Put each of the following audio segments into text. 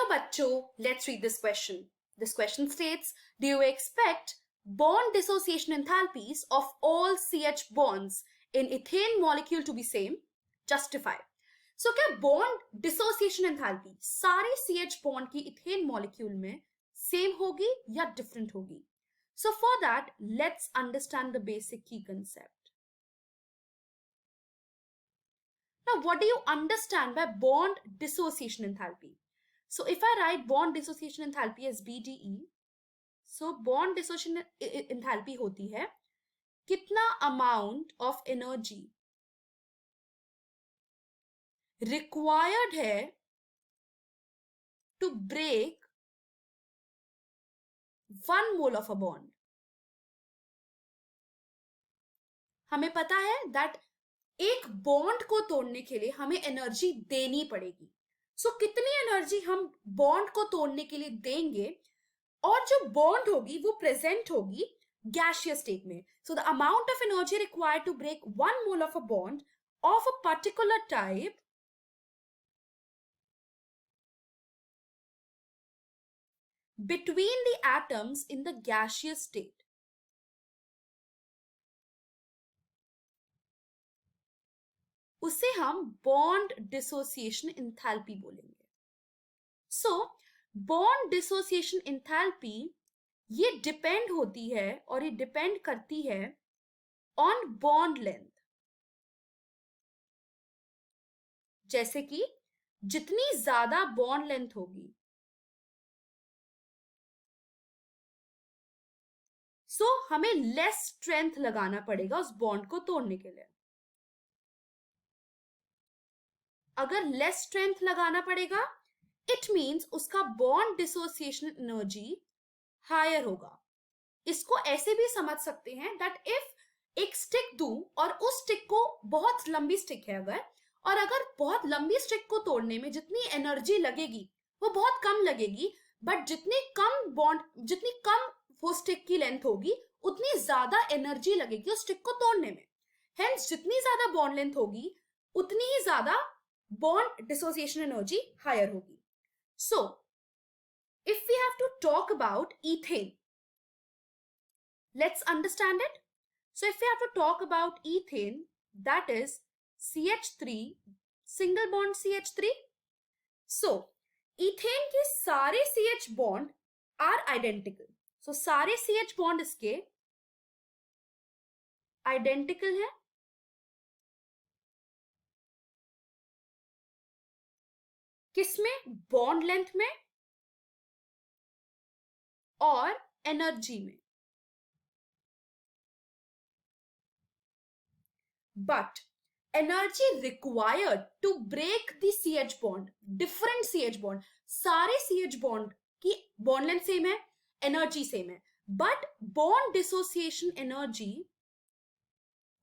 बच्चों, let's read this question. This question states, do you expect bond dissociation enthalpies of all CH bonds in ethane molecule to be same? Justify. So क्या bond dissociation enthalpy सारे CH bond की ethane molecule में same होगी या different होगी? So for that, let's understand the basic key concept. Now, what do you understand by bond dissociation enthalpy? So if I write bond dissociation enthalpy as BDE, so bond dissociation enthalpy होती है कितना amount of energy required है to break 1 mole of a bond. हमें पता है that एक bond को तोड़ने के लिए हमें एनर्जी देनी पड़ेगी. सो कितनी एनर्जी हम बॉन्ड को तोड़ने के लिए देंगे और जो बॉन्ड होगी वो प्रेजेंट होगी गैसियस स्टेट में. So the amount of energy required to break 1 mole of a bond of a particular type between the atoms in the gaseous state. उसे हम बॉन्ड डिसोसिएशन एंथैल्पी बोलेंगे. सो बॉन्ड डिसोसिएशन एंथैल्पी ये depend होती है और ये depend करती है ऑन बॉन्ड लेंथ. जैसे कि जितनी ज्यादा बॉन्ड लेंथ होगी सो हमें लेस स्ट्रेंथ लगाना पड़ेगा उस बॉन्ड को तोड़ने के लिए. अगर लेस स्ट्रेंथ लगाना पड़ेगा इट मींस उसका बॉन्ड डिसोसिएशन एनर्जी हायर होगा. इसको ऐसे भी समझ सकते हैं दैट इफ एक स्टिक दूं और उस स्टिक को बहुत लंबी स्टिक है अगर बहुत लंबी स्टिक को तोड़ने में जितनी एनर्जी लगेगी वो बहुत कम लगेगी, बट जितनी कम वो स्टिक की लेंथ होगी उतनी ज्यादा एनर्जी लगेगी उस स्टिक को तोड़ने में. हेंस जितनी ज्यादा बॉन्ड लेंथ होगी उतनी ही ज्यादा bond dissociation energy higher होगी. So, if we have to talk about ethane, let's understand it. So, if we have to talk about ethane, that is CH3, single bond CH3. So, ethane के सारे CH bond are identical. So, सारे CH bond इसके identical है. किसमें? Bond length में और energy में. But energy required to break the CH bond, different CH bond, सारे CH बॉन्ड की बॉन्ड लेंथ सेम है, एनर्जी सेम है, बट बॉन्ड डिसोसिएशन एनर्जी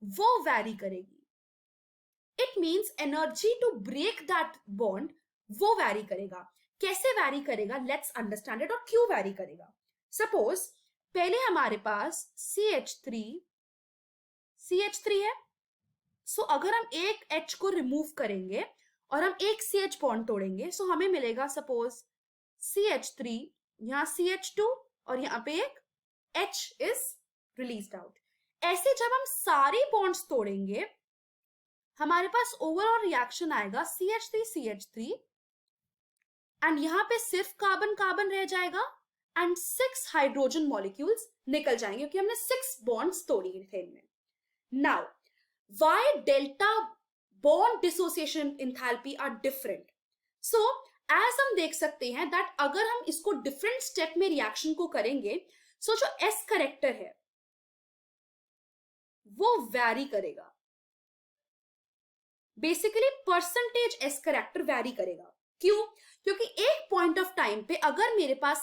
वो वैरी करेगी. It means energy to break that bond वो vary करेगा. कैसे vary करेगा? Let's understand it. और क्यों वैरी करेगा? सपोज पहले हमारे पास CH3 है. सो अगर हम एक H को रिमूव करेंगे और हम एक CH बॉन्ड तोड़ेंगे सो हमें मिलेगा सपोज CH3, यहां CH2 और यहां पे एक H इज रिलीज्ड आउट. ऐसे जब हम सारे बॉन्ड्स तोड़ेंगे हमारे पास ओवरऑल रिएक्शन आएगा CH3 एंड यहां पे सिर्फ कार्बन कार्बन रह जाएगा एंड 6 हाइड्रोजन मॉलिक्यूल्स निकल जाएंगे क्योंकि हमने 6 बॉन्ड्स तोड़ी थे में. Now why delta bond dissociation enthalpy are different? So as हम देख सकते हैं दैट अगर हम इसको डिफरेंट स्टेप में रिएक्शन को करेंगे सो जो S करेक्टर है वो वैरी करेगा. Basically percentage S character vary करेगा. क्यों? क्योंकि एक पॉइंट ऑफ टाइम पे अगर मेरे पास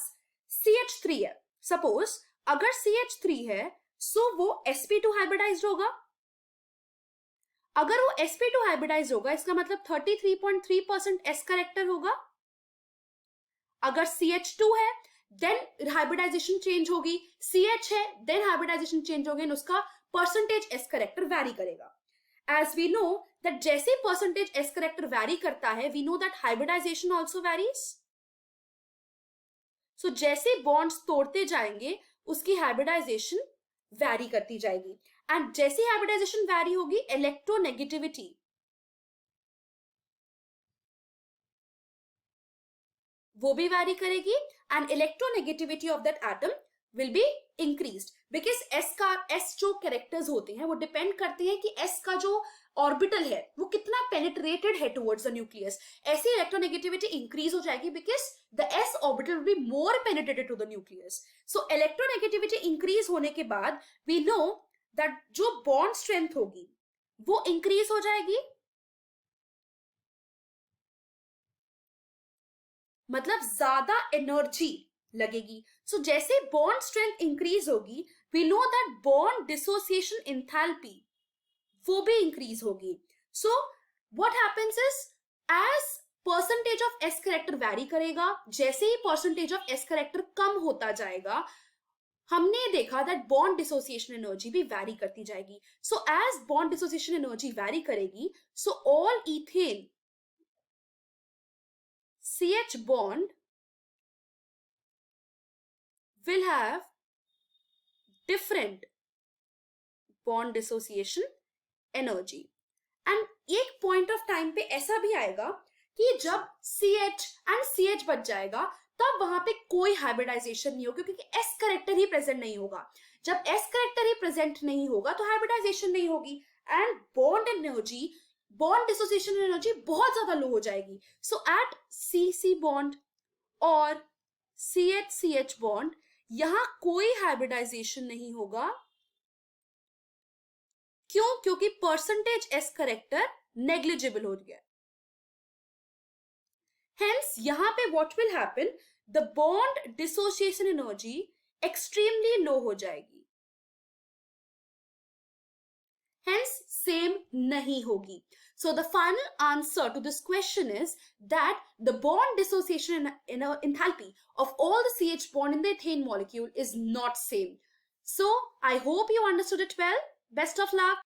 CH3 है, सपोज अगर CH3 है सो वो sp2 हाइब्रिडाइज्ड होगा. अगर वो sp2 हाइब्रिडाइज्ड होगा इसका मतलब 33.3% S करेक्टर होगा. अगर CH2 है देन हाइब्रिडाइजेशन चेंज होगी, CH है देन हाइब्रिडाइजेशन चेंज होगी, उसका परसेंटेज S करेक्टर वैरी करेगा. As we know that जैसे परसेंटेज S करेक्टर वैरी करता है, we know that hybridization also varies. सो जैसे बॉन्ड्स तोड़ते जाएंगे उसकी हाइब्रिडाइजेशन वैरी करती जाएगी, एंड जैसे हाइब्रिडाइजेशन वैरी होगी इलेक्ट्रोनेगेटिविटी वो भी वैरी करेगी, and electronegativity of that atom will be increased, because S जो कैरेक्टर्स होते हैं वो डिपेंड करते हैं कि एस का जो ऑर्बिटल है वो कितना पेनिट्रेटेड है टुवर्ड्स द न्यूक्लियस। ऐसी इलेक्ट्रोनेगेटिविटी इंक्रीज हो जाएगी because the s orbital will be more penetrated to the nucleus. So electronegativity increase होने के बाद वी नो दैट जो बॉन्ड स्ट्रेंथ होगी वो इंक्रीज हो जाएगी, मतलब ज्यादा एनर्जी लगेगी। सो जैसे बॉन्ड स्ट्रेंथ इंक्रीज होगी we know that bond dissociation enthalpy वो भी इंक्रीज होगी। So what happens is as percentage of s character vary करेगा, जैसे ही परसेंटेज ऑफ एस कैरेक्टर कम होता जाएगा हमने देखा दैट बॉन्ड डिसोसिएशन एनर्जी भी वैरी करती जाएगी। So as bond dissociation energy vary करेगी so all ethane CH bond will have different bond dissociation energy, and एक point of time पे ऐसा भी आएगा कि जब CH and CH बच जाएगा तब वहां पे कोई हाइब्रिडाइजेशन नहीं होगा क्योंकि S करेक्टर ही प्रेजेंट नहीं होगा। जब S करेक्टर ही प्रेजेंट नहीं होगा तो हाइब्रिडाइजेशन नहीं होगी and bond energy, bond dissociation energy बहुत ज्यादा लो हो जाएगी। सो एट CC बॉन्ड और CH बॉन्ड यहां कोई हाइब्रिडाइजेशन नहीं होगा। क्यों? क्योंकि परसेंटेज एस करेक्टर नेग्लिजिबल हो गया। हेंस यहां पे what will happen, the bond dissociation energy extremely low हो जाएगी, hence same nahi hogi. So the final answer to this question is that the bond dissociation enthalpy of all the CH bond in the ethane molecule is not same. So I hope you understood it well. Best of luck.